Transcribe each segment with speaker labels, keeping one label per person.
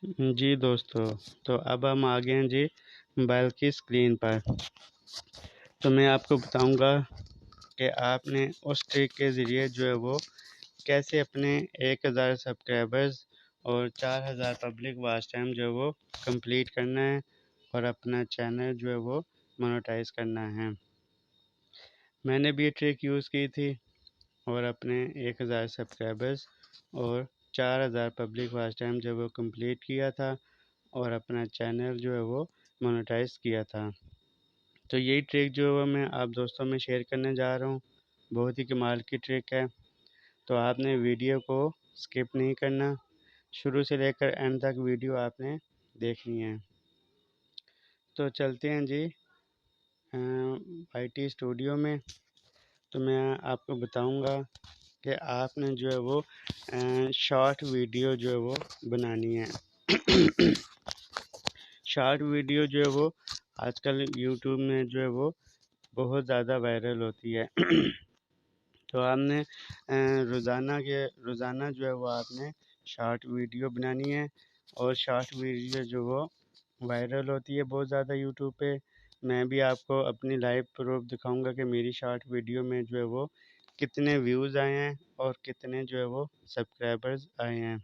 Speaker 1: जी दोस्तों, तो अब हम आ गए हैं जी मोबाइल की स्क्रीन पर। तो मैं आपको बताऊंगा कि आपने उस ट्रिक के ज़रिए जो है वो कैसे अपने 1000 सब्सक्राइबर्स और 4000 पब्लिक वॉच टाइम जो है वो कंप्लीट करना है और अपना चैनल जो है वो मोनेटाइज करना है। मैंने भी ये ट्रिक यूज़ की थी और अपने 1000 सब्सक्राइबर्स और 4000 पब्लिक वॉच टाइम जो वो कंप्लीट किया था और अपना चैनल जो है वो मोनेटाइज किया था। तो यही ट्रिक जो है मैं आप दोस्तों में शेयर करने जा रहा हूँ। बहुत ही कमाल की ट्रिक है। तो आपने वीडियो को स्किप नहीं करना, शुरू से लेकर एंड तक वीडियो आपने देखनी है। तो चलते हैं जी IT स्टूडियो में। तो मैं आपको बताऊंगा कि आपने जो है वो शॉर्ट वीडियो जो है वो बनानी है। शॉर्ट वीडियो जो है वो आजकल यूट्यूब में जो है वो बहुत ज़्यादा वायरल होती है। तो आपने रोज़ाना जो है वो आपने शॉर्ट वीडियो बनानी है और शॉर्ट वीडियो जो वो वायरल होती है बहुत ज़्यादा यूट्यूब पे। मैं भी आपको अपनी लाइव प्रूफ दिखाऊंगा कि मेरी शॉर्ट वीडियो में जो है वो कितने व्यूज़ आए हैं और कितने जो है वो सब्सक्राइबर्स आए हैं।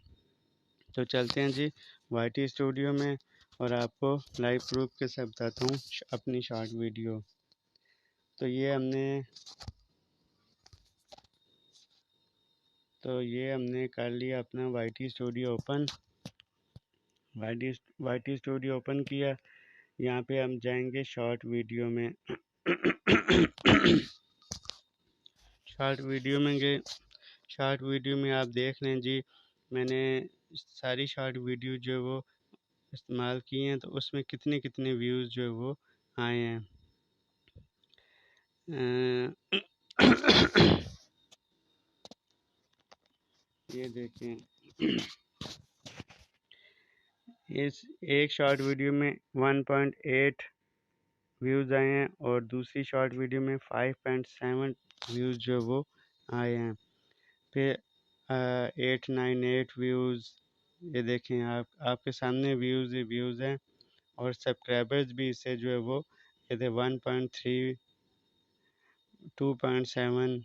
Speaker 1: तो चलते हैं जी YT स्टूडियो में और आपको लाइव प्रूफ के साथ बताता हूँ अपनी शॉर्ट वीडियो। तो ये हमने कर लिया अपना YT studio open. YT studio open किया। यहाँ पे हम जाएंगे शॉर्ट वीडियो में। शॉर्ट वीडियो में गए। शॉर्ट वीडियो में आप देख लें जी, मैंने सारी शॉर्ट वीडियो जो है वो इस्तेमाल किए हैं तो उसमें कितने कितने व्यूज़ जो है वो आए हैं। ये देखें, इस एक शॉर्ट वीडियो में 1.8 व्यूज़ आए हैं और दूसरी शॉर्ट वीडियो में 5.7 व्यूज़ जो वो आए हैं। फिर 898 व्यूज़, ये देखें आपके सामने व्यूज़ हैं और सब्सक्राइबर्स भी इससे जो है वो ये थे 1.3, 2.7,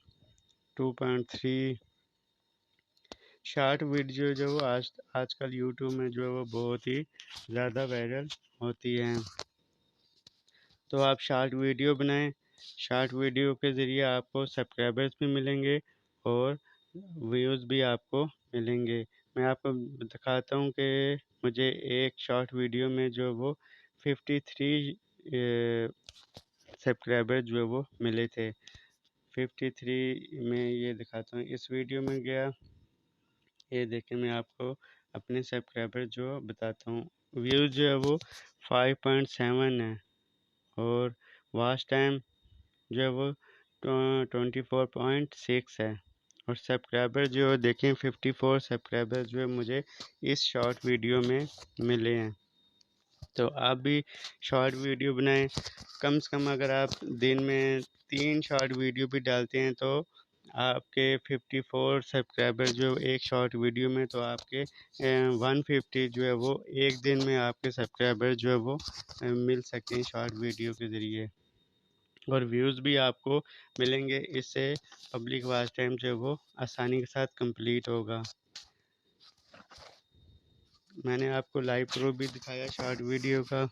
Speaker 1: 2.3। शॉर्ट वीडियो जो वो आजकल यूट्यूब में जो है वो बहुत ही ज़्यादा वायरल होती हैं। तो आप शॉर्ट वीडियो बनाएं। शॉर्ट वीडियो के ज़रिए आपको सब्सक्राइबर्स भी मिलेंगे और व्यूज़ भी आपको मिलेंगे। मैं आपको दिखाता हूँ कि मुझे एक शॉर्ट वीडियो में जो वो 53 सब्सक्राइबर जो है वो मिले थे। 53 में ये दिखाता हूँ, इस वीडियो में गया, ये देखें मैं आपको अपने सब्सक्राइबर जो बताता हूँ। व्यूज़ जो है वो 5.7 है और वॉच टाइम जो है वो 24.6 है और सब्सक्राइबर जो देखें 54 सब्सक्राइबर जो है मुझे इस शॉर्ट वीडियो में मिले हैं। तो आप भी शॉर्ट वीडियो बनाएं। कम से कम अगर आप दिन में 3 शॉर्ट वीडियो भी डालते हैं तो आपके 54 सब्सक्राइबर जो एक शॉर्ट वीडियो में, तो आपके 150 जो है वो एक दिन में आपके सब्सक्राइबर जो है वो मिल सकते हैं शॉर्ट वीडियो के ज़रिए और व्यूज़ भी आपको मिलेंगे। इससे पब्लिक वॉच टाइम जो है वो आसानी के साथ कंप्लीट होगा। मैंने आपको लाइव प्रूफ भी दिखाया शॉर्ट वीडियो का।